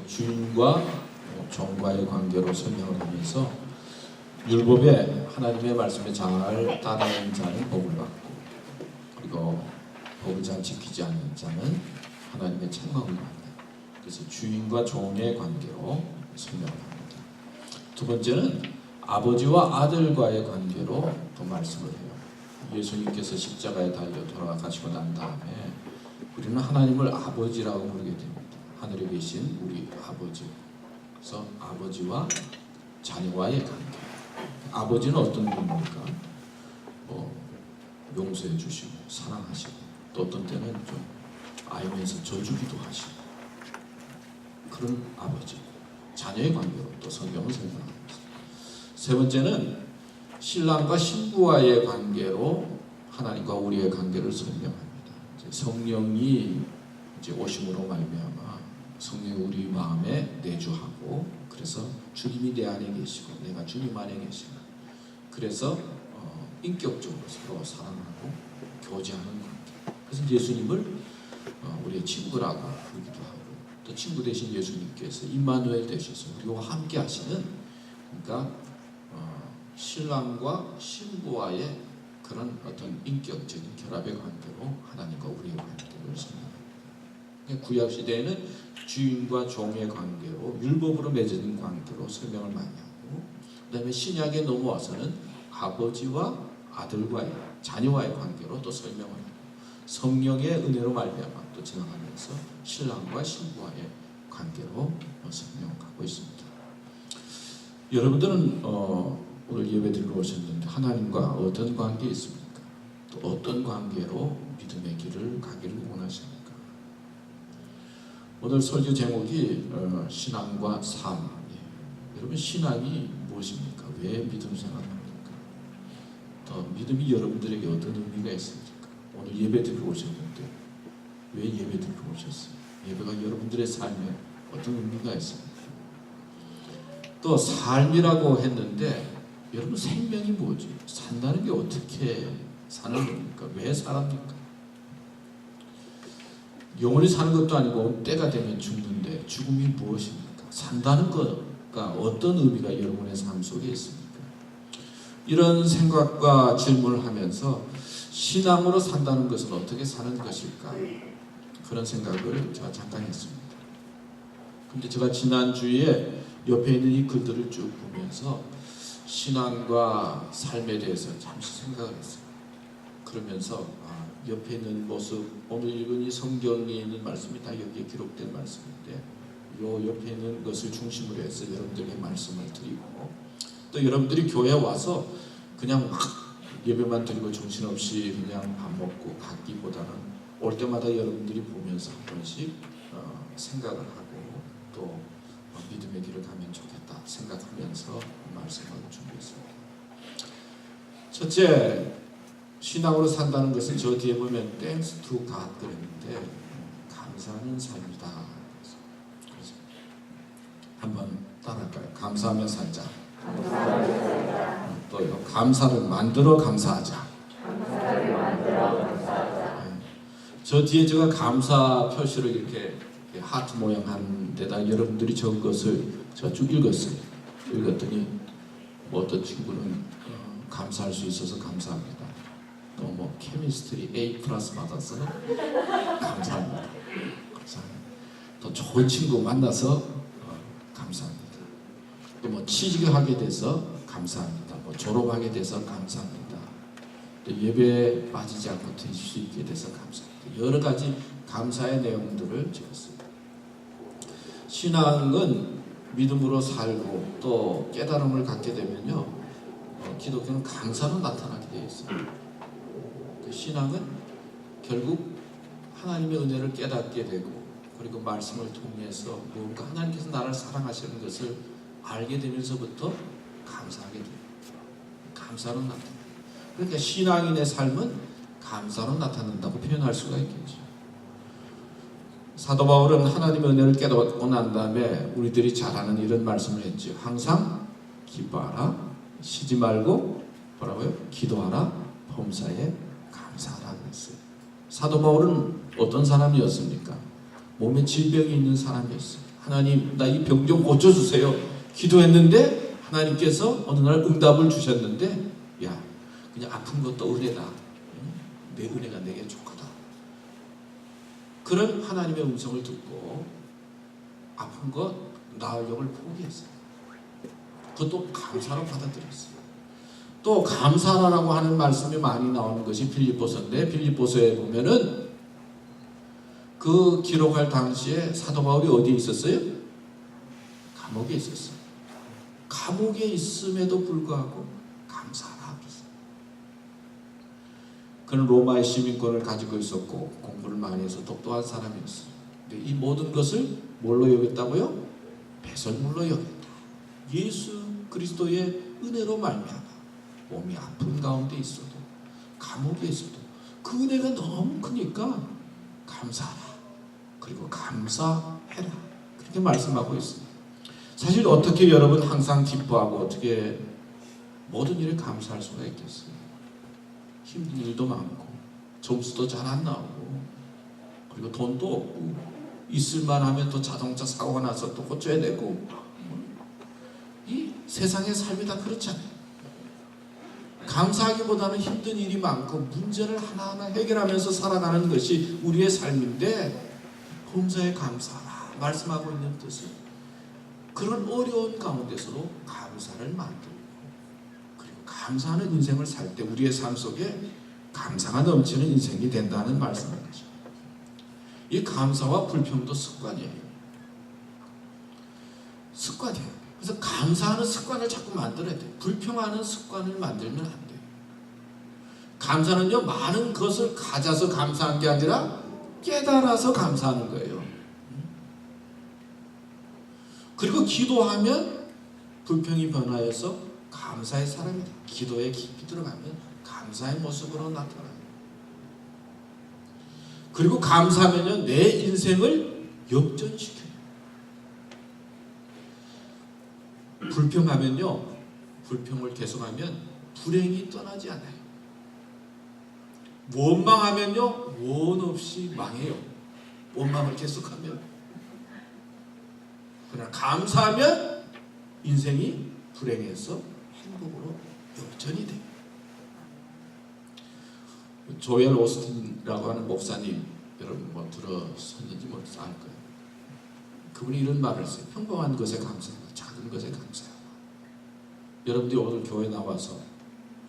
주인과 종과의 관계로 설명을 하면서 율법에 하나님의 말씀에 잘 따르는 자는 복을 받고, 그리고 법을 잘 지키지 않는 자는 하나님의 책망을 받는다. 그래서 주인과 종의 관계로 설명을 합니다. 두 번째는 아버지와 아들과의 관계로 또 말씀을 해요. 예수님께서 십자가에 달려 돌아가시고 난 다음에 우리는 하나님을 아버지라고 부르게 됩니다. 하늘에 계신 우리 아버지. 그래서 아버지와 자녀와의 관계. 아버지는 어떤 분입니까? 용서해 주시고 사랑하시고, 또 어떤 때는 좀 알면서 져주기도 하시고, 그런 아버지. 자녀의 관계로 또 성경을 설명합니다. 세 번째는 신랑과 신부와의 관계로 하나님과 우리의 관계를 설명합니다. 성령이 이제 오심으로 말미암아 성령이 우리 마음에 내주하고, 그래서 주님이 내 안에 계시고 내가 주님 안에 계시고, 그래서 인격적으로 서로 사랑하고 교제하는 관계. 그래서 예수님을 우리의 친구라고 부르기도 하고, 또 친구 대신 예수님께서 임마누엘 되셔서 우리와 함께 하시는, 그러니까 신랑과 신부와의 그런 어떤 인격적인 결합의 관계로 하나님과 우리의 관계를 설명합니다. 구약 시대에는 주인과 종의 관계로, 율법으로 맺어진 관계로 설명을 많이 하고, 그 다음에 신약에 넘어와서는 아버지와 아들과의, 자녀와의 관계로 또 설명을 하고, 성령의 은혜로 말미암아 또 지나가면서 신랑과 신부와의 관계로 설명하고 있습니다. 여러분들은 오늘 예배드리러 오셨는데 하나님과 어떤 관계에 있습니까? 또 어떤 관계로 믿음의 길을 가기를 원하십니까? 오늘 설교 제목이 신앙과 삶. 여러분, 신앙이 무엇입니까? 왜 믿음 생활합니까? 또 믿음이 여러분들에게 어떤 의미가 있습니까? 오늘 예배드리러 오셨는데 왜 예배드리러 오셨어요? 예배가 여러분들의 삶에 어떤 의미가 있습니까? 또 삶이라고 했는데 여러분, 생명이 뭐지? 산다는 게 어떻게 사는 겁니까? 왜 살합니까? 영원히 사는 것도 아니고 때가 되면 죽는데 죽음이 무엇입니까? 산다는 것과 어떤 의미가 여러분의 삶 속에 있습니까? 이런 생각과 질문을 하면서 신앙으로 산다는 것은 어떻게 사는 것일까? 그런 생각을 제가 잠깐 했습니다. 근데 제가 지난주에 옆에 있는 이 글들을 쭉 보면서 신앙과 삶에 대해서 잠시 생각을 했어요. 그러면서 옆에 있는 모습, 오늘 읽은 이 성경에 있는 말씀이 다 여기에 기록된 말씀인데, 요 옆에 있는 것을 중심으로 해서 여러분들에게 말씀을 드리고, 또 여러분들이 교회에 와서 그냥 막 예배만 드리고 정신없이 그냥 밥 먹고 갔기보다는 올 때마다 여러분들이 보면서 한 번씩 생각을 하고 또 믿음의 길을 가면 좋겠다 생각하면서 말씀을 준비했습니다. 첫째, 신앙으로 산다는 것은 저 뒤에 보면 Thanks to God 그랬는데 감사하는 삶이다. 그래서 한번 따라할까요? 감사하며 살자. 또요, 감사를 만들어 감사하자. 저 뒤에 제가 감사 표시를 이렇게 하트 모양 한 데다 여러분들이 적은 것을 제가 쭉 읽었어요. 읽었더니 어떤 친구는 감사할 수 있어서 감사합니다. 또 케미스트리 A+ 받아서 감사합니다. 또 좋은 친구 만나서 감사합니다. 또 취직하게 돼서 감사합니다. 졸업하게 돼서 감사합니다. 또 예배에 빠지지 않고 드실 수 있게 돼서 감사합니다. 여러 가지 감사의 내용들을 적었습니다. 신앙은 믿음으로 살고 또 깨달음을 갖게 되면요, 기독교는 감사로 나타나게 되어 있어요. 신앙은 결국 하나님의 은혜를 깨닫게 되고, 그리고 말씀을 통해서 뭔가 하나님께서 나를 사랑하시는 것을 알게 되면서부터 감사하게 돼요. 감사로 나타나요. 그러니까 신앙인의 삶은 감사로 나타난다고 표현할 수가 있겠죠. 사도 바울은 하나님의 은혜를 깨닫고 난 다음에 우리들이 잘 아는 이런 말씀을 했죠. 항상 기뻐하라, 쉬지 말고 뭐라고요? 기도하라, 범사에 감사하라 그랬어요. 사도 바울은 어떤 사람이었습니까? 몸에 질병이 있는 사람이었어요. 하나님 나 이 병 좀 고쳐주세요. 기도했는데 하나님께서 어느 날 응답을 주셨는데 야 그냥 아픈 것도 은혜다. 내 은혜가 내게 좋거든. 그런 하나님의 음성을 듣고 아픈 것 나으력을 포기했어요. 그것도 감사로 받아들였어요. 또 감사라고 하는 말씀이 많이 나오는 것이 빌립보서인데 빌립보서에 보면은 그 기록할 당시에 사도 바울이 어디에 있었어요? 감옥에 있었어요. 감옥에 있음에도 불구하고 감사하라 그랬어요. 그는 로마의 시민권을 가지고 있었고 공부를 많이 해서 똑똑한 사람이었어요. 근데 이 모든 것을 뭘로 여겼다고요? 배설물로 여겼다. 예수 그리스도의 은혜로 말미암아 몸이 아픈 가운데 있어도 감옥에 있어도 그 은혜가 너무 크니까 감사하라. 그리고 감사해라. 그렇게 말씀하고 있습니다. 사실 어떻게 여러분 항상 기뻐하고 어떻게 모든 일에 감사할 수가 있겠어요? 힘든 일도 많고 점수도 잘 안 나오고 그리고 돈도 없고 있을만 하면 또 자동차 사고가 나서 또 고쳐야 되고 이 세상의 삶이 다 그렇잖아요. 감사하기보다는 힘든 일이 많고 문제를 하나하나 해결하면서 살아가는 것이 우리의 삶인데 범사에 감사하라 말씀하고 있는 뜻은 그런 어려운 가운데서도 감사를 만들고 그리고 감사하는 인생을 살 때 우리의 삶 속에 감사가 넘치는 인생이 된다는 말씀이죠. 이 감사와 불평도 습관이에요. 습관이에요. 그래서 감사하는 습관을 자꾸 만들어야 돼요. 불평하는 습관을 만들면 안 돼요. 감사는요 많은 것을 가져서 감사한 게 아니라 깨달아서 감사하는 거예요. 그리고 기도하면 불평이 변화해서 감사의 사람이다. 기도에 깊이 들어가면 감사의 모습으로 나타나요. 그리고 감사하면요 내 인생을 역전시켜요. 불평하면요 불평을 계속하면 불행이 떠나지 않아요. 원망하면요 원 없이 망해요. 원망을 계속하면. 그러나 감사하면 인생이 불행에서 행복으로 역전이 돼요. 조엘 오스틴이라고 하는 목사님 여러분 뭐 들었는지 모르겠어요. 알 거예요. 그분이 이런 말을 했어요. 평범한 것에 감사하고 작은 것에 감사하고. 여러분들이 오늘 교회 나와서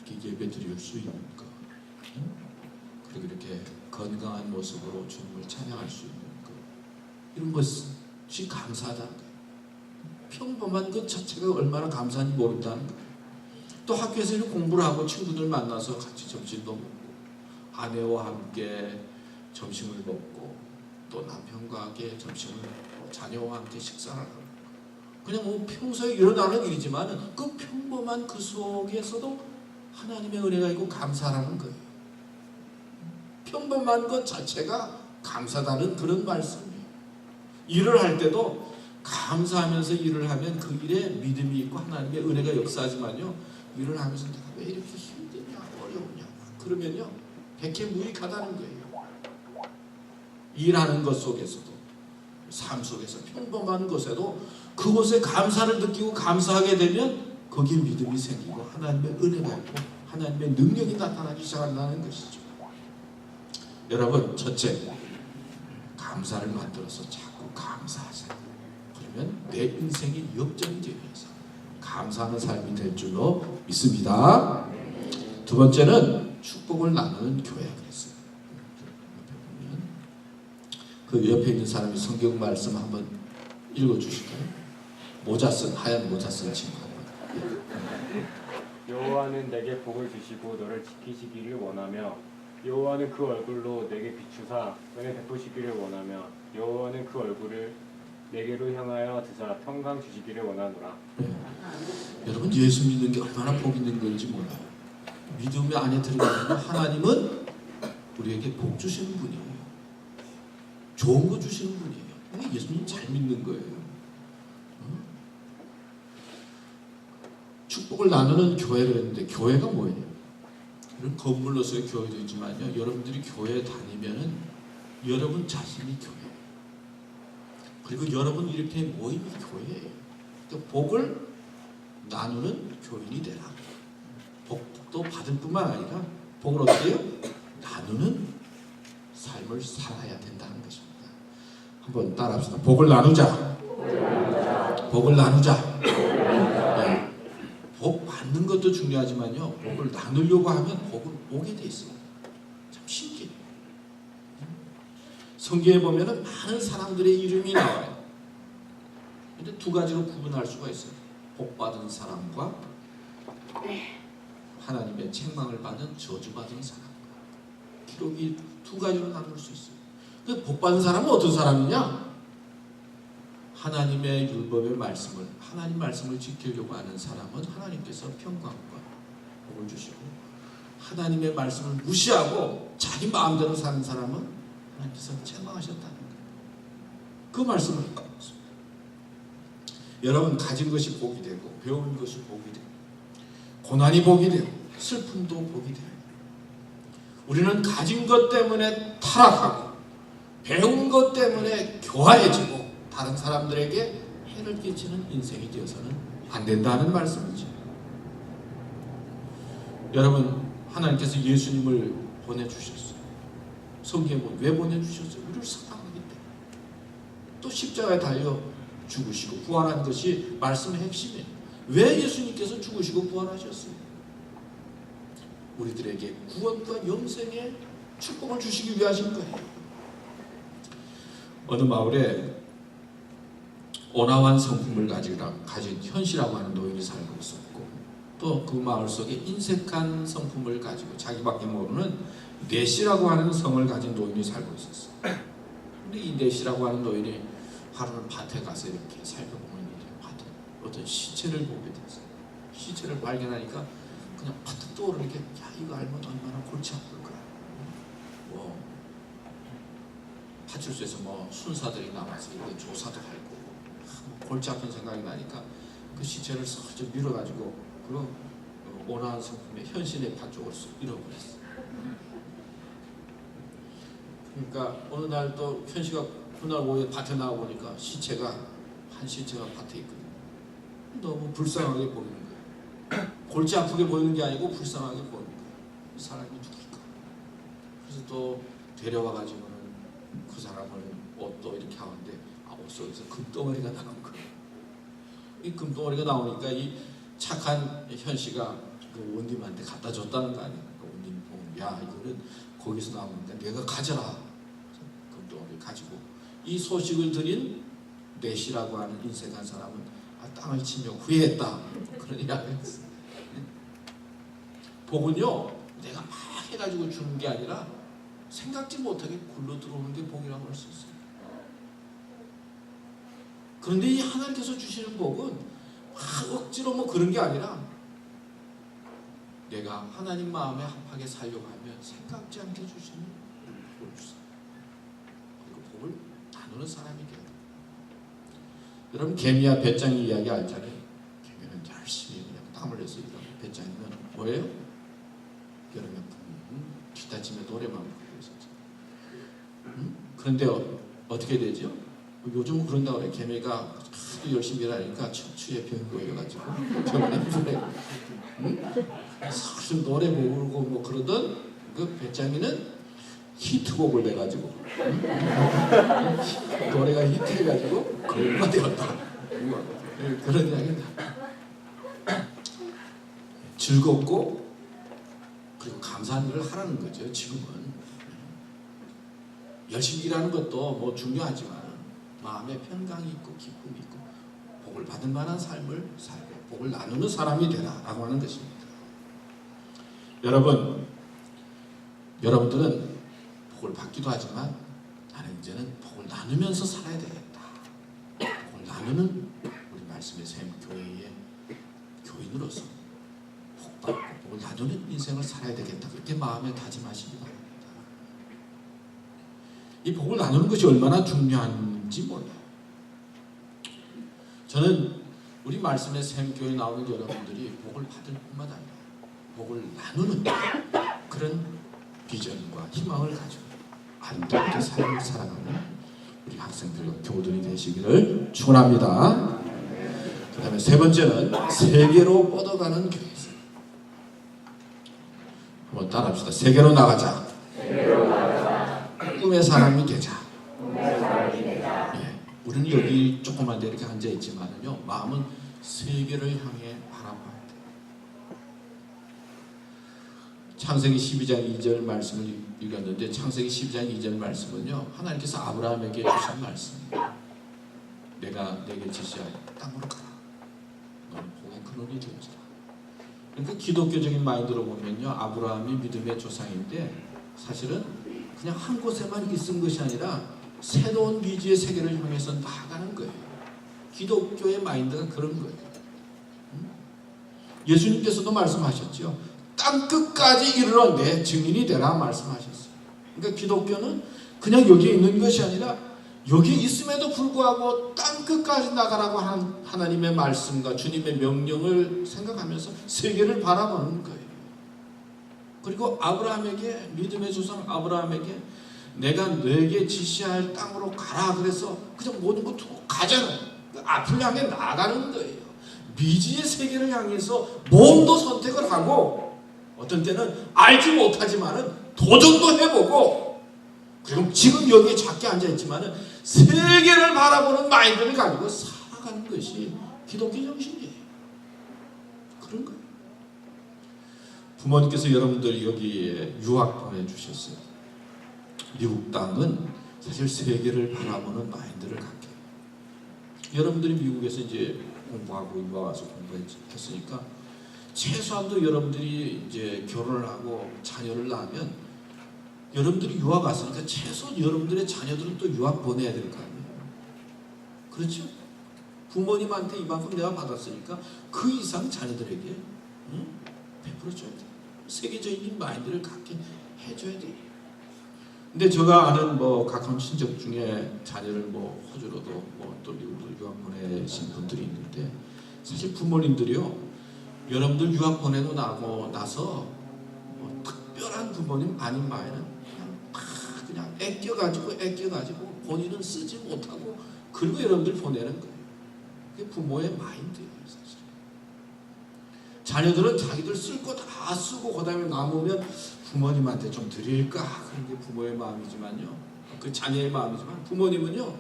이렇게 예배 드릴 수 있는 것 그리고 이렇게 건강한 모습으로 주님을 찬양할 수 있는 것 이런 것이 감사하다는 거예요. 평범한 것 자체가 얼마나 감사한지 모른다는 거예요. 또 학교에서 공부를 하고 친구들 만나서 같이 점심도 먹고 아내와 함께 점심을 먹고 또 남편과 함께 점심을 먹고 자녀와 함께 식사를 하고 그냥 뭐 평소에 일어나는 일이지만 그 평범한 그 속에서도 하나님의 은혜가 있고 감사라는 거예요. 평범한 것 자체가 감사다는 그런 말씀이에요. 일을 할 때도 감사하면서 일을 하면 그 일에 믿음이 있고 하나님의 은혜가 역사하지만요 일을 하면서 내가 왜 이렇게 힘드냐 어려우냐 그러면요 백해무익하다는 거예요. 일하는 것 속에서도 삶 속에서 평범한 것에도 그곳에 감사를 느끼고 감사하게 되면 거기에 믿음이 생기고 하나님의 은혜가 있고 하나님의 능력이 나타나기 시작한다는 것이죠. 여러분 첫째 감사를 만들어서 자꾸 감사하세요. 그러면 내 인생이 역전이 되면서 감사하는 삶이 될 줄로 믿습니다. 두 번째는 축복을 나누는 교회가 있어요. 그 옆에 있는 사람이 성경 말씀 한번 읽어주실까요? 하얀 모자 쓴 친구 한번. 여호와는 내게 복을 주시고 너를 지키시기를 원하며 여호와는 그 얼굴로 내게 비추사 은혜 베푸시기를 원하며 여호와는 그 얼굴을 내게로 향하여 드사 평강 주시기를 원하노라. 여러분 예수 믿는 게 얼마나 복 있는 건지 몰라요. 믿음의 안에 들어가면 하나님은 우리에게 복 주시는 분이에요. 좋은 거 주시는 분이에요. 예수님 잘 믿는 거예요. 축복을 나누는 교회를 했는데 교회가 뭐예요? 이런 건물로서의 교회도 있지만요. 여러분들이 교회 다니면은 여러분 자신이 교회. 그리고 여러분 이렇게 모임이 교회예요. 그러니까 복을 나누는 교인이 되라. 복도 받을 뿐만 아니라 복을 어떻게 해요? 나누는 삶을 살아야 된다는 것입니다. 한번 따라합시다. 복을 나누자. 복을 나누자. 네. 복 받는 것도 중요하지만요, 복을 나누려고 하면 복을 오게 돼 있어요. 참 신기해요. 성경에 보면은 많은 사람들의 이름이 나와요. 근데 두 가지로 구분할 수가 있어요. 복 받은 사람과 하나님의 책망을 받은 저주받은 사람. 기록이 두 가지로 나눌 수 있어요. 근데 복 받은 사람은 어떤 사람이냐? 하나님의 율법의 말씀을, 하나님 말씀을 지키려고 하는 사람은 하나님께서 평강과 복을 주시고, 하나님의 말씀을 무시하고 자기 마음대로 사는 사람은 하나님께서 책망하셨다는 거예요. 그 말씀을 받았습니다. 여러분, 가진 것이 복이 되고, 배운 것이 복이 되고, 고난이 복이 되고, 슬픔도 복이 돼요. 우리는 가진 것 때문에 타락하고, 배운 것 때문에 교활해지고, 다른 사람들에게 해를 끼치는 인생이 되어서는 안 된다는 말씀이죠. 여러분, 하나님께서 예수님을 보내주셨어요. 성경에 보면 왜 보내주셨어요? 우리를 사랑하기 때문에. 또 십자가에 달려 죽으시고 부활한 것이 말씀의 핵심이에요. 왜 예수님께서 죽으시고 부활하셨어요? 우리들에게 구원과 영생의 축복을 주시기 위하신 거예요. 어느 마을에 온화한 성품을 가진 현씨라고 하는 노인이 살고 있었고, 또 그 마을 속에 인색한 성품을 가지고 자기밖에 모르는 넷이라고 하는 성을 가진 노인이 살고 있었어요. 근데 이 넷이라고 하는 노인이 하루는 밭에 가서 이렇게 살펴보는 일이에요. 밭에 어떤 시체를 보게 됐어요. 시체를 발견하니까 그냥 파트 떠오르는 게, 야, 이거 알면 얼마나 골치 아플까. 뭐 파출소에서 뭐 순사들이 나와서 이거 조사도 할 거고, 뭐 골치 아픈 생각이 나니까 그 시체를 슬쩍 밀어가지고 그 온화한 성품의 현신의 밭 쪽으로 잃어버렸어. 그러니까 어느 날 또 현씨가 그날 오후에 밭에 나와 보니까 한 시체가 밭에 있거든요. 너무 불쌍하게 보이는 거예요. 골치 아프게 보이는 게 아니고 불쌍하게 보이는 거예요. 이 사람이 누굴까? 그래서 또 데려와가지고는 그 사람을 옷도 이렇게 하는데, 옷 속에서 금덩어리가 나온 거예요. 이 금덩어리가 나오니까 이 착한 현씨가 그 원님한테 갖다 줬다는 거 아니에요. 그 원님이 보면, 야, 이거는 거기서 나오니까 내가 가져라. 금덩어리를 가지고 이 소식을 들인 넷이라고 하는 인색한 사람은 땅을 치며 후회했다. 그런 이야기를 했어요. 복은요, 내가 막 해가지고 주는 게 아니라 생각지 못하게 굴러 들어오는 게 복이라고 할 수 있어요. 그런데 이 하나님께서 주시는 복은 억지로 뭐 그런 게 아니라, 내가 하나님 마음에 합하게 살려고 하면 생각지 않게 주시는 복을 주세요. 그리고 복을 나누는 사람이 돼요. 여러분, 개미와 배짱이 이야기 알잖아요. 개미는 열심히 그냥 땀을 내서 일하고, 배짱이는 뭐예요? 여름에 기타치며 노래만 부르고 있었죠. 그런데 어떻게 되죠? 요즘 그런다고 그래. 개미가 하도 열심히 일하니까 척추에 병이 걸려가지고 병원에 보내고, 사실 노래 부르고 뭐 그러던 그 배짱이는 히트곡을 내가지고, 노래가 히트해가지고 걸마 되었다. 그런 이야기입니다. 즐겁고 그리고 감사한 일을 하라는 거죠. 지금은 열심히 일하는 것도 뭐 중요하지만 마음에 평강이 있고 기쁨이 있고 복을 받을 만한 삶을 살고 복을 나누는 사람이 되라 라고 하는 것입니다. 여러분들은 복을 받기도 하지만 나는 이제는 복을 나누면서 살아야 되겠다. 복을 나누는 우리 말씀의 샘 교회의 교인으로서 복받고 복을 나누는 인생을 살아야 되겠다. 그렇게 마음에 다짐하시기 바랍니다. 이 복을 나누는 것이 얼마나 중요한지 몰라요. 저는 우리 말씀의 샘 교회에 나오는 여러분들이 복을 받을 뿐만 아니라 복을 나누는 그런 비전과 희망을 가지고 아름답게 삶을 살아가는 우리 학생들과 교우들이 되시기를 축원합니다. 그 다음에 세 번째는 세계로 뻗어가는 교회. 한번 따라합시다. 세계로 나가자. 꿈의 사람이 되자. 예, 우리는 여기 조그만 데 이렇게 앉아 있지만은요, 마음은 세계를 향해 바라봐야 돼. 창세기 12장 2절 말씀을 읽었는데, 창세기 12장 2절 말씀은요, 하나님께서 아브라함에게 주신 말씀이에요. 내가 내게 지시할 땅으로 가라. 너는 복의 근원이 되어지라. 그러니까 기독교적인 마인드로 보면요, 아브라함이 믿음의 조상인데 사실은 그냥 한 곳에만 있은 것이 아니라 새로운 미지의 세계를 향해서 나아가는 거예요. 기독교의 마인드가 그런 거예요. 예수님께서도 말씀하셨죠. 땅 끝까지 이르러 내 증인이 되라 말씀하셨어요. 그러니까 기독교는 그냥 여기에 있는 것이 아니라 여기에 있음에도 불구하고 땅 끝까지 나가라고 하는 하나님의 말씀과 주님의 명령을 생각하면서 세계를 바라보는 거예요. 그리고 아브라함에게, 믿음의 조상 아브라함에게 내가 너에게 지시할 땅으로 가라 그래서 그냥 모든 거 두고 가잖아요. 앞을 향해 나가는 거예요. 미지의 세계를 향해서 몸도 선택을 하고, 어떤 때는 알지 못하지만은 도전도 해보고, 그리고 지금 여기에 작게 앉아있지만은 세계를 바라보는 마인드를 가지고 살아가는 것이 기독교 정신이에요. 그런 거예요. 부모님께서 여러분들 여기에 유학 보내주셨어요. 미국 땅은 사실 세계를 바라보는 마인드를 갖게 해요. 여러분들이 미국에서 이제 공부하고 유학 와서 공부했으니까 최소한도 여러분들이 이제 결혼을 하고 자녀를 낳으면 여러분들이 유학 왔으니까 최소 여러분들의 자녀들은 또 유학 보내야 될 거 아니에요. 그렇죠? 부모님한테 이만큼 내가 받았으니까 그 이상 자녀들에게 베풀어줘야 돼. 세계적인 마인드를 갖게 해줘야 돼. 근데 제가 아는 가까운 친척 중에 자녀를 호주로도 또 미국으로 유학 보내신 분들이 있는데, 사실 부모님들이요, 여러분들 유학 보내고 나서 특별한 부모님 아닌 바에는 그냥 애껴가지고 본인은 쓰지 못하고 그리고 여러분들 보내는 거예요. 그게 부모의 마인드예요, 사실. 자녀들은 자기들 쓸 거 다 쓰고 그 다음에 남으면 부모님한테 좀 드릴까 그런 게 부모의 마음이지만요, 그 자녀의 마음이지만 부모님은요,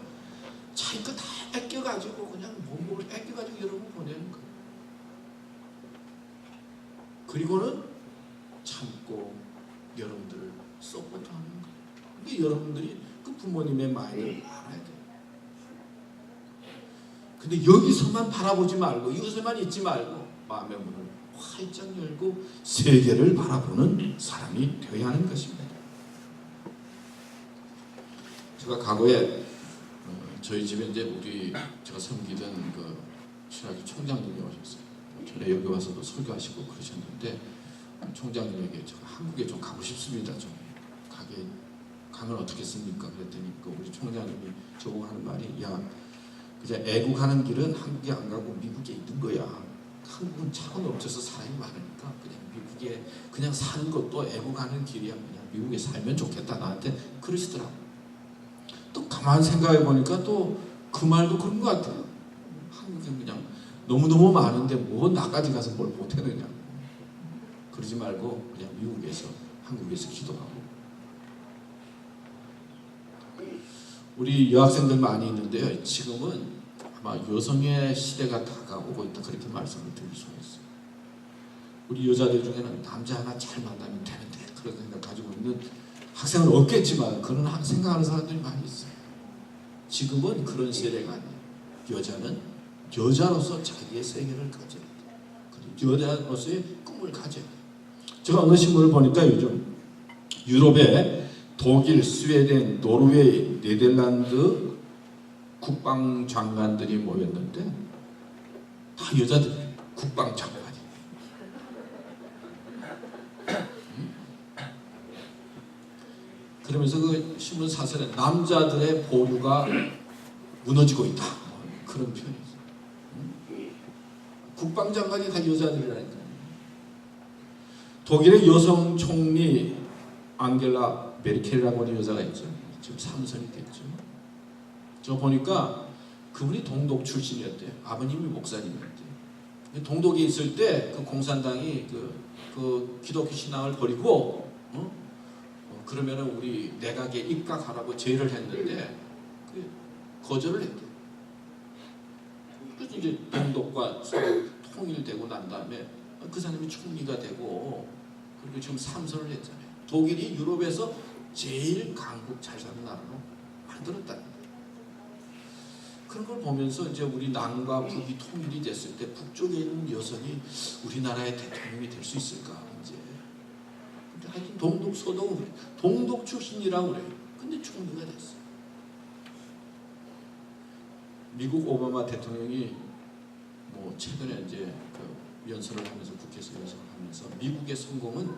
자기 거 다 애껴가지고 그냥 몸을 애껴가지고 여러분 보내는 거예요. 그리고는 참고 여러분들을 서포트하는 거예요. 근데 여러분들이 그 부모님의 마음을 알아야 돼요. 근데 여기서만 바라보지 말고 이것에만 있지 말고 마음의 문을 활짝 열고 세계를 바라보는 사람이 되어야 하는 것입니다. 제가 과거에 저희 집에 이제 제가 섬기던 그 신학교 총장님이 오셨어요. 전에 여기 와서도 설교하시고 그러셨는데, 총장님에게 제가 한국에 좀 가고 싶습니다. 좀 가면 어떻겠습니까? 그랬더니 우리 총장님이 저보고 하는 말이, 야, 그냥 애국하는 길은 한국에 안 가고 미국에 있는 거야. 한국은 차가 넘쳐서 사람이 많으니까 그냥 미국에 그냥 사는 것도 애국하는 길이야. 그냥 미국에 살면 좋겠다 나한테 그러시더라고. 또 가만 생각해 보니까 또 그 말도 그런 것 같아요. 한국은 그냥 너무너무 많은데 뭐 나까지 가서 뭘 못해내냐. 그러지 말고 그냥 미국에서, 한국에서 기도하고. 우리 여학생들 많이 있는데요, 지금은 아마 여성의 시대가 다가오고 있다, 그렇게 말씀을 드릴 수가 있어요. 우리 여자들 중에는 남자 하나 잘 만나면 되는데 그런 생각 가지고 있는 학생은 없겠지만 그런 생각하는 사람들이 많이 있어요. 지금은 그런 세대가 아니에요. 여자는 여자로서 자기의 세계를 가져야 돼요. 그리고 여자로서의 꿈을 가져야 돼요. 제가 어느 신문을 보니까 요즘 유럽에 독일, 스웨덴, 노르웨이, 네덜란드 국방장관들이 모였는데 다 여자들이에요. 국방장관이. 그러면서 그 신문 사설에 남자들의 보류가 무너지고 있다, 그런 표현이 있어요. 국방장관이 다 여자들이라니까요. 독일의 여성 총리 앙겔라 메르켈이라고 하는 여자가 있죠. 지금 3선이 됐죠. 저 보니까 그분이 동독 출신이었대요. 아버님이 목사님이었대요. 동독에 있을 때 그 공산당이 그 기독교 신앙을 버리고 그러면은 우리 내각에 입각하라고 제의를 했는데 거절을 했대요. 그래서 이제 동독과 통일되고 난 다음에 그 사람이 총리가 되고 그리고 지금 삼선을 했잖아요. 독일이 유럽에서 제일 강국 잘 사는 나라로 만들었다는 거예요. 그런 걸 보면서 이제 우리 남과 북이 통일이 됐을 때 북쪽에 있는 여성이 우리나라의 대통령이 될 수 있을까 이제. 근데 하여튼 동독 서독 동독 출신이라고 그래요. 근데 총리가 됐어요. 미국 오바마 대통령이 뭐 최근에 이제 그 연설을 하면서 국회에서 연설을 하면서 미국의 성공은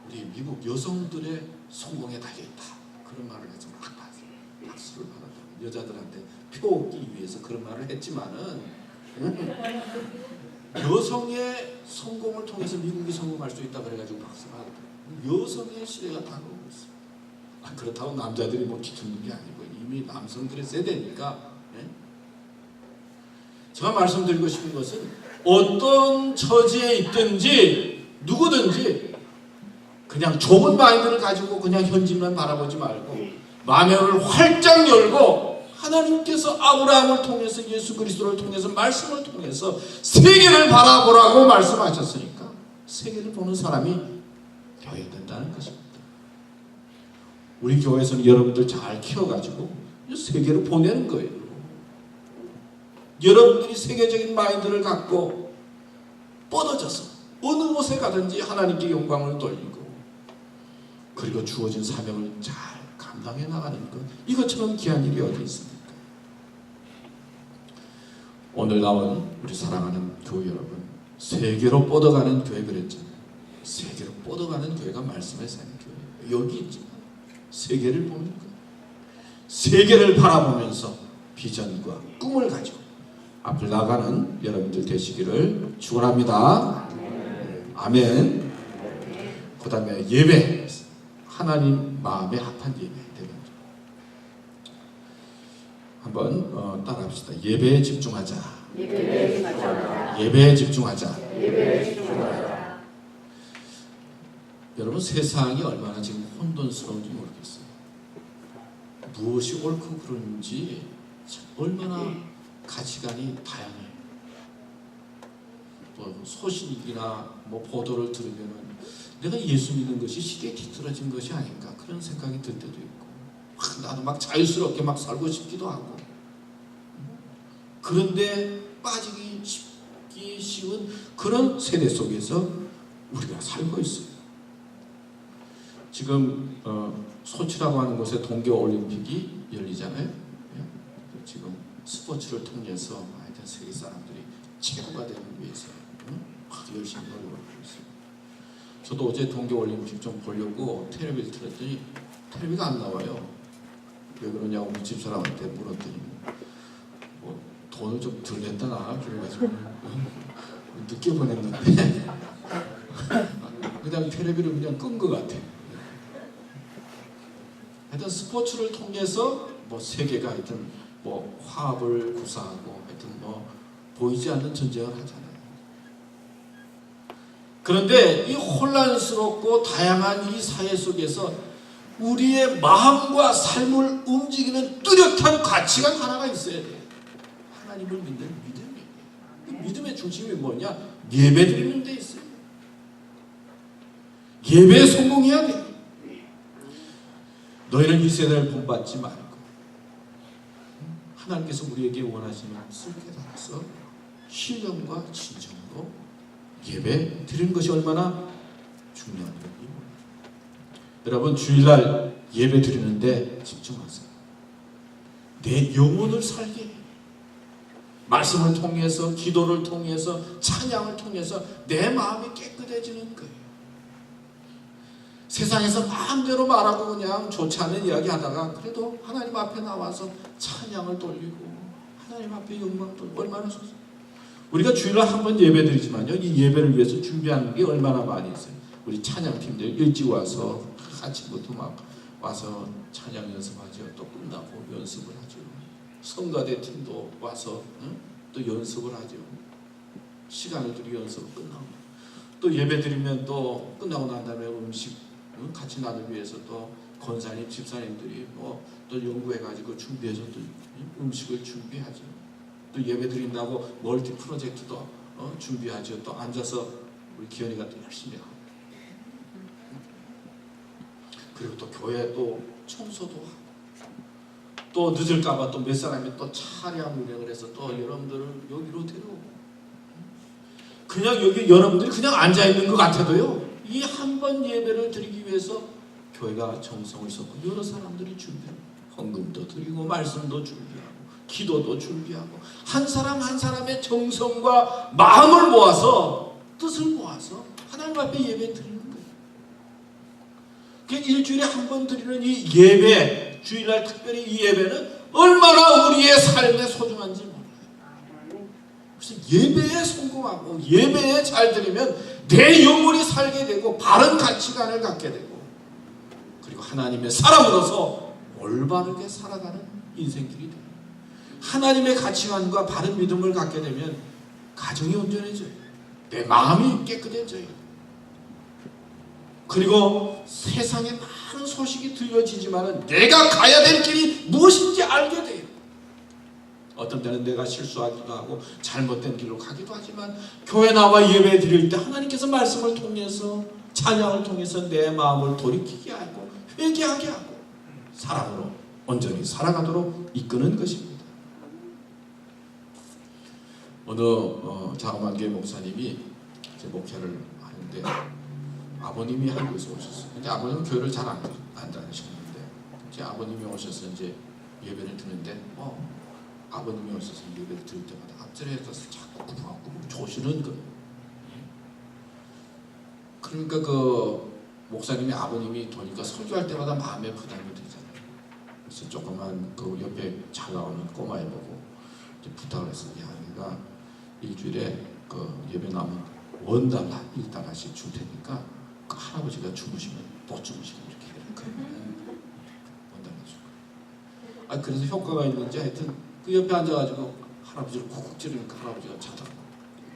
우리 미국 여성들의 성공에 달려 있다 그런 말을 해서 막 박수를 받았다. 여자들한테 표 얻기 위해서 그런 말을 했지만은 여성의 성공을 통해서 미국이 성공할 수 있다 그래가지고 박수를 받았다. 여성의 시대가 다가오고 있어. 그렇다고 남자들이 뭐 뒤틀는 게 아니고 이미 남성들의 세대니까. 제가 말씀드리고 싶은 것은 어떤 처지에 있든지 누구든지 그냥 좁은 마인드를 가지고 그냥 현진만 바라보지 말고 마음을 활짝 열고 하나님께서 아브라함을 통해서 예수 그리스도를 통해서 말씀을 통해서 세계를 바라보라고 말씀하셨으니까 세계를 보는 사람이 되어야 된다는 것입니다. 우리 교회에서는 여러분들 잘 키워가지고 세계를 보내는 거예요. 여러분들이 세계적인 마인드를 갖고 뻗어져서 어느 곳에 가든지 하나님께 영광을 돌리고 그리고 주어진 사명을 잘 감당해 나가는 것, 이것처럼 귀한 일이 어디 있습니까? 오늘 나온 우리 사랑하는 교회 여러분, 세계로 뻗어가는 교회 그랬잖아요. 세계로 뻗어가는 교회가 말씀에 사는 교회. 여기 있지만 세계를 보는 것, 세계를 바라보면서 비전과 꿈을 가지고 앞을 나가는 여러분들 되시기를 축원합니다. 아멘. 그 다음에 예배, 하나님 마음에 합한 예배 되는 거. 한번 따라합시다. 예배에 집중하자. 예배에 집중하자. 여러분 세상이 얼마나 지금 혼돈스러운지 모르겠어요. 무엇이 옳고 그른지 얼마나 가치관이 다양해요. 또 소식이나 뭐 보도를 들으면은 내가 예수 믿는 것이 시대에 뒤떨어진 것이 아닌가 그런 생각이 들 때도 있고 나도 막 자유스럽게 막 살고 싶기도 하고 그런데 빠지기 쉬운 그런 세대 속에서 우리가 살고 있어요. 지금 소치라고 하는 곳에 동계올림픽이 열리잖아요. 지금 스포츠를 통해서 하여튼 세계 사람들이 최고가 되기 위해서 아주 열심히 노력하고 있어요. 저도 어제 동계올림픽 좀 보려고 텔레비를 틀었더니 텔레비가 안 나와요. 왜 그러냐고 우리 집사람한테 물었더니 뭐 돈을 좀 덜 냈다나 그래가지고 늦게 보냈는데 그냥 텔레비를 그냥 끈 것 같아. 하여튼 스포츠를 통해서 뭐 세계가 하여튼 뭐 화합을 구사하고 하여튼 뭐 보이지 않는 전쟁을 하잖아요. 그런데 이 혼란스럽고 다양한 이 사회 속에서 우리의 마음과 삶을 움직이는 뚜렷한 가치가 하나가 있어야 돼요. 하나님을 믿는 믿음이에요. 그 믿음의 중심이 뭐냐? 예배 드리는 데 있어요. 예배에 성공해야 돼요. 너희는 이 세대를 본받지 말고 하나님께서 우리에게 원하시는 것을 깨달아서 신령과 진정으로 예배 드리는 것이 얼마나 중요한지. 여러분 주일날 예배 드리는데 집중하세요. 내 영혼을 살게 해요. 말씀을 통해서 기도를 통해서 찬양을 통해서 내 마음이 깨끗해지는 거예요. 세상에서 마음대로 말하고 그냥 좋지 않은 이야기 하다가 그래도 하나님 앞에 나와서 찬양을 돌리고 하나님 앞에 영광을 돌리고 얼마나 좋습니까? 우리가 주일날 한 번 예배 드리지만요, 이 예배를 위해서 준비하는 게 얼마나 많이 있어요. 우리 찬양팀들 일찍 와서 아침부터 막 와서 찬양 연습하죠. 또 끝나고 연습을 하죠. 성가대 팀도 와서 또 연습을 하죠. 시간을 들이 연습을 끝나고 또 예배 드리면 또 끝나고 난 다음에 음식 같이 나누기 위해서 또 권사님, 집사님들이 뭐 또 연구해가지고 준비해서 또 음식을 준비하죠. 또 예배 드린다고 멀티 프로젝트도 준비하죠. 또 앉아서 우리 기현이가 또 열심히 하고 그리고 또 교회 또 청소도 하고 또 늦을까봐 또 몇 사람이 또 차량 운행을 해서 또 여러분들을 여기로 데려오고 그냥 여기 여러분들이 그냥 앉아있는 것 같아도요 이 한 번 예배를 드리기 위해서 교회가 정성을 쏟고 여러 사람들이 준비하고 헌금도 드리고 말씀도 준비하고 기도도 준비하고 한 사람 한 사람의 정성과 마음을 모아서 뜻을 모아서 하나님 앞에 예배 드리는 거예요. 그 일주일에 한 번 드리는 이 예배, 주일날 특별히 이 예배는 얼마나 우리의 삶에 소중한지 몰라요. 그래서 예배에 성공하고 예배에 잘 드리면 내 영혼이 살게 되고 바른 가치관을 갖게 되고 그리고 하나님의 사람으로서 올바르게 살아가는 인생길이 돼요. 하나님의 가치관과 바른 믿음을 갖게 되면 가정이 온전해져요. 내 마음이 깨끗해져요. 그리고 세상에 많은 소식이 들려지지만 내가 가야 될 길이 무엇인지 알게 돼요. 어떤 때는 내가 실수하기도 하고 잘못된 길로 가기도 하지만 교회 나와 예배 드릴 때 하나님께서 말씀을 통해서 찬양을 통해서 내 마음을 돌이키게 하고 회개하게 하고 사랑으로 온전히 살아가도록 이끄는 것입니다. 어느 자그만교회 목사님이 제 목회를 하는데 아버님이 한국에서 오셨어요. 근데 아버님은 교회를 잘 안 다니셨는데 제 아버님이 오셔서 이제 예배를 드는데 아버님이 오셔서 예배를 드릴 때마다 앞자리에 가서 자꾸 구멍구멍 조시는 거예요. 그러니까 그 목사님이 아버님이 도니까 설교할 때마다 마음에 부담이 되잖아요. 그래서 조그만 그 옆에 잘 나오는 꼬마애 보고 이제 부탁을 했어요. 야, 내가 일주일에 그 예배 나면 $1, $1씩 줄 테니까 그 할아버지가 주무시면 못 주무시게 이렇게 해라. 그러면 $1 줄 거야. 그래서 효과가 있는지 하여튼 그 옆에 앉아가지고 할아버지를 콕콕 찌르니까 할아버지가 자다가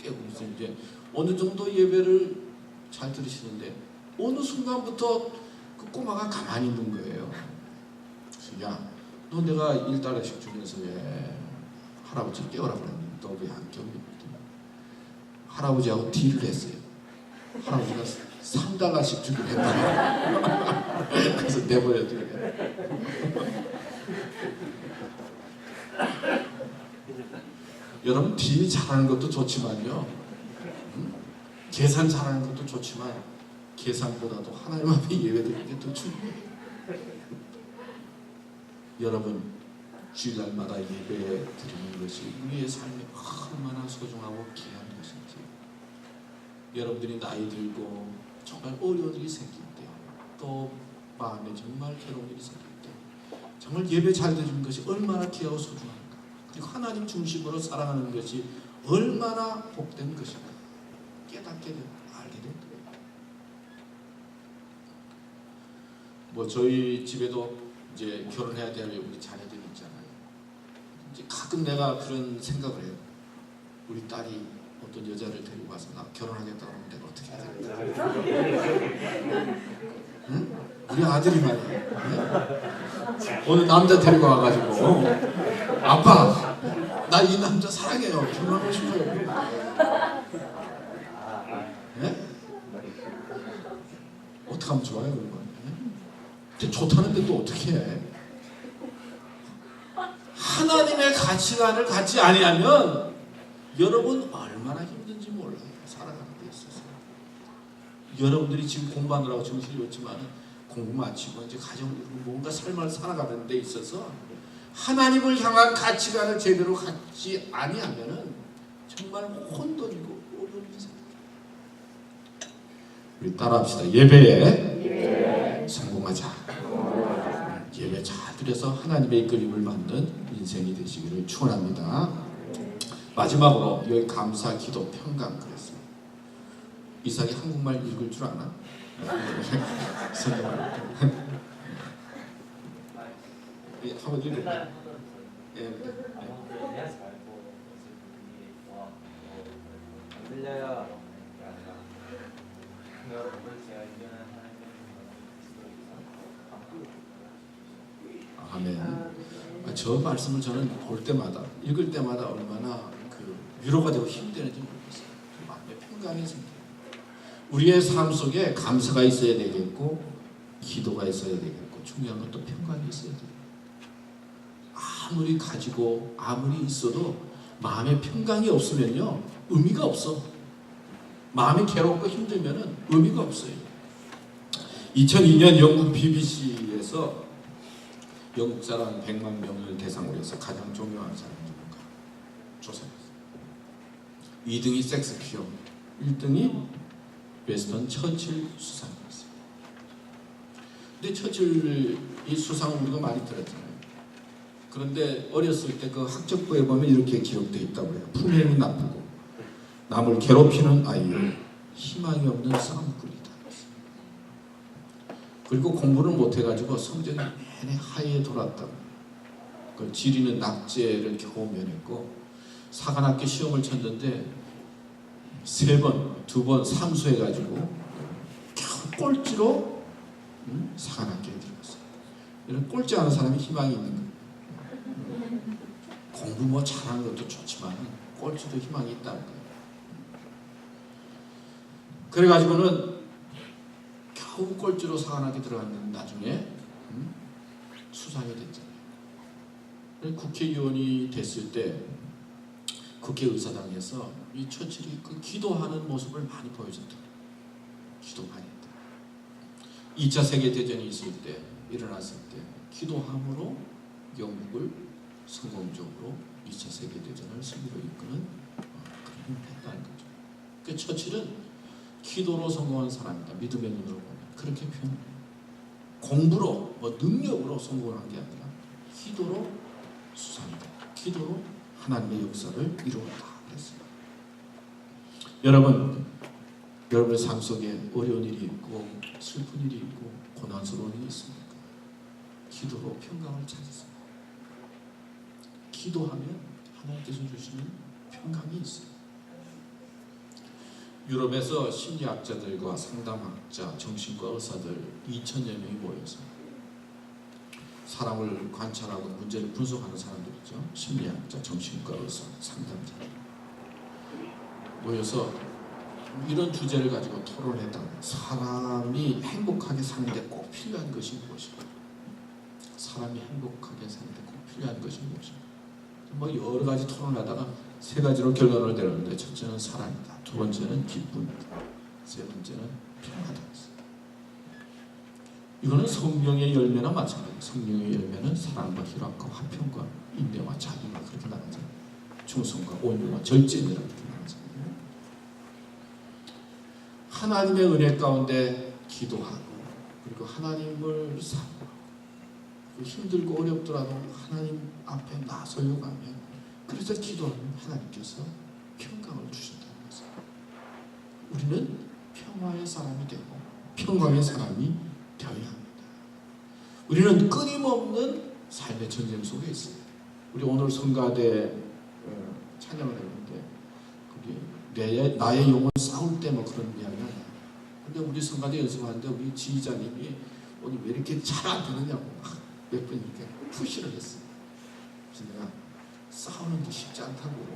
깨고 있어. 이제 어느 정도 예배를 잘 들으시는데 어느 순간부터 그 꼬마가 가만히 있는 거예요. 그래서 야, 너 내가 $1씩 주면서 왜 할아버지를 깨우라 그랬니? 너 왜 안 깨우니? 할아버지하고 딜을 했어요. 할아버지가 $3씩 주기로 했다. 그래서 내버려두게. 여러분 딜 잘하는 것도 좋지만요. 계산 잘하는 것도 좋지만 계산보다도 하나님 앞에 예배드리는 게 더 중요해요. 여러분 주일날마다 예배 드리는 것이 우리의 삶에 얼마나 소중하고 귀한 것인지 여러분들이 나이 들고 정말 어려운 일이 생길 때 또 마음에 정말 괴로운 일이 생길 때 정말 예배 잘 드리는 것이 얼마나 귀하고 소중한가 그리고 하나님 중심으로 살아가는 것이 얼마나 복된 것인가 깨닫게 되고 알게 됩니다. 뭐 저희 집에도 이제 결혼해야 될 우리 자녀들이 있잖아요. 이제 가끔 내가 그런 생각을 해요. 우리 딸이 어떤 여자를 데리고 가서 나 결혼하겠다고 하면 내가 어떻게 해야 될까? 응? 우리 아들이 말이야. 네? 어느 남자 데리고 와가지고 아빠 나 이 남자 사랑해요. 결혼하고 싶어요. 네? 어떻게 하면 좋아요 그런 거? 근데 좋다는데 또 어떻게 해? 하나님의 가치관을 갖지 아니하면 여러분 얼마나 힘든지 몰라요. 살아가는 데 있어서. 여러분들이 지금 공부하느라고 정신이 없지만 공부 마치고 이제 가정을 이루고 뭔가 삶을 살아가는 데 있어서 하나님을 향한 가치관을 제대로 갖지 아니하면은 정말 혼돈이고 어려운 인생. 우리 따라합시다. 예배에 성공하자. 예배 잘 드려서 하나님의 이끌림을 받는 인생이 되시기를 축원합니다. 마지막으로 여기 감사, 기도, 평강 그랬어요. 이삭이 한국말 읽을 줄 아나? 한번 읽어봐. 예. 얘기하지 말고 어차피 와 안 들려요. 여러분 제가 이겨낸 하나님의 아멘. 저 말씀을 저는 볼 때마다, 읽을 때마다 얼마나 그 위로가 되고 힘이 되는지 모르겠어요. 마음의 평강이 생겨요. 우리의 삶 속에 감사가 있어야 되겠고, 기도가 있어야 되겠고, 중요한 건 또 평강이 있어야 돼요. 아무리 가지고 아무리 있어도 마음의 평강이 없으면요, 의미가 없어. 마음이 괴롭고 힘들면은 의미가 없어요. 2002년 영국 BBC에서 영국 사람 100만 명을 대상으로 해서 가장 존경하는 사람이 누군가 조사했어요. 2등이 섹스피어, 1등이 웨스턴 처칠 수상이었어요. 근데 처칠이 수상을 우리가 많이 들었잖아요. 그런데 어렸을 때 그 학적부에 보면 이렇게 기록되어 있다고 해요. 품행이 나쁘고 남을 괴롭히는 아이요, 희망이 없는 싸움꾼이다. 그리고 공부를 못해가지고 성적이 내내 하위에 돌았다고. 그 지리는 낙제를 겨우 면했고 사관학교 시험을 쳤는데 3번, 2번 삼수해가지고 겨우 꼴찌로 사관학교에 들어갔어요. 이런 꼴찌하는 사람이 희망이 있는 거예요. 공부 뭐 잘하는 것도 좋지만 꼴찌도 희망이 있다는 거예요. 그래가지고는 겨우 꼴찌로 사관학교에 들어갔는데 나중에 수상이 됐잖아요. 국회의원이 됐을 때 국회의사당에서 이 처칠이 그 기도하는 모습을 많이 보여줬다. 기도 많이 했다. 2차 세계대전이 있을 때, 일어났을 때 기도함으로 영국을 성공적으로 2차 세계대전을 승리로 이끄는 그런 힘을 했다는 거죠. 그 처칠은 기도로 성공한 사람이다. 믿음의 눈으로 보면 그렇게 표현해요. 공부로 뭐 능력으로 성공한 게 아니라 기도로 수상이다. 기도로 하나님의 역사를 이루었다 그랬어요. 여러분의 삶 속에 어려운 일이 있고 슬픈 일이 있고 고난스러운 일이 있습니까? 기도로 평강을 찾으세요. 기도하면 하나님께서 주시는 평강이 있어요. 유럽에서 심리학자들과 상담학자, 정신과 의사들 2,000여 명이 모여서 사람을 관찰하고 문제를 분석하는 사람들이죠. 심리학자, 정신과 의사, 상담자들 모여서 이런 주제를 가지고 토론했다고. 사람이 행복하게 사는데 꼭 필요한 것이 무엇인가? 사람이 행복하게 사는데 꼭 필요한 것이 무엇인가? 뭐 여러 가지 토론하다가 3가지로 결론을 내렸는데, 첫째는 사랑이다, 2번째는 기쁨이다, 3번째는 평화다. 이거는 성령의 열매나 마찬가지예요. 성령의 열매는 사랑과 희락과 화평과 인내와 자비가 그렇게 나가잖아요. 충성과 온유와 절제니라 그렇게 나가잖아요. 하나님의 은혜 가운데 기도하고, 그리고 하나님을 사랑하고, 힘들고 어렵더라도 하나님 앞에 나서려 가면, 그래서 기도하면 하나님께서 평강을 주신다는 것을. 우리는 평화의 사람이 되고 평강의 사람이 되어야 합니다. 우리는 끊임없는 삶의 전쟁 속에 있어요. 우리 오늘 성가대 찬양을 했는데 나의 영혼 싸울 때 뭐 그런 이야기가 나요. 근데 우리 성가대 연습하는데 우리 지휘자님이 오늘 왜 이렇게 잘 안 되느냐고 몇 번 이렇게 푸시를 했어요. 그래서 내가 싸우는 게 쉽지 않다고.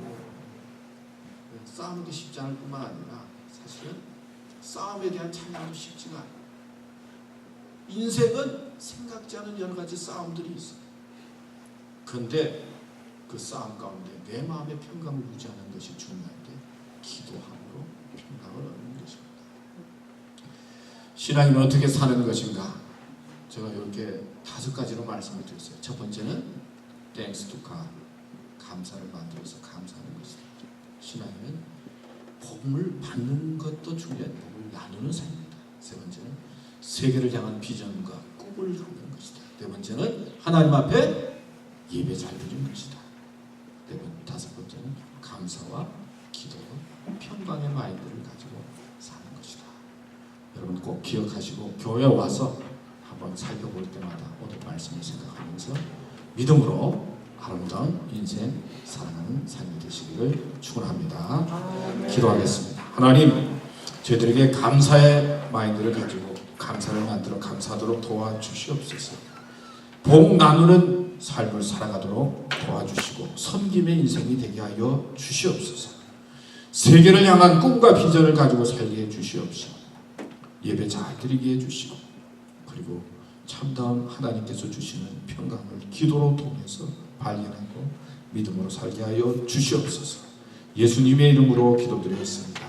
싸우는 게 쉽지 않을 뿐만 아니라 사실은 싸움에 대한 찬양도 쉽지가 않아요. 인생은 생각지 않은 여러 가지 싸움들이 있어요. 그런데 그 싸움 가운데 내 마음의 평강을 유지하는 것이 중요한데, 기도함으로 평강을 얻는 것입니다. 신앙이면 어떻게 사는 것인가? 제가 이렇게 5가지로 말씀을 드렸어요. 첫 번째는 Thanks to God, 감사를 만들어서 감사하는 것이다. 신앙은 복음을 받는 것도 중요한, 복음을 나누는 삶입니다. 3번째는 세계를 향한 비전과 꿈을 갖는 것이다. 4번째는 하나님 앞에 예배 잘 드리는 것이다. 5번째는 감사와 기도, 평강의 마인드를 가지고 사는 것이다. 여러분 꼭 기억하시고 교회 와서 한번 살펴볼 때마다 오늘 말씀을 생각하면서 믿음으로 아름다운 인생 사랑하는 삶이 되시기를 축원합니다. 기도하겠습니다. 하나님, 저희들에게 감사의 마인드를 가지고 감사를 만들어 감사하도록 도와주시옵소서. 복 나누는 삶을 살아가도록 도와주시고 섬김의 인생이 되게 하여 주시옵소서. 세계를 향한 꿈과 비전을 가지고 살게 해주시옵소서. 예배 잘 드리게 해주시고, 그리고 참다운 하나님께서 주시는 평강을 기도로 통해서 발견하고 믿음으로 살게 하여 주시옵소서. 예수님의 이름으로 기도드리겠습니다.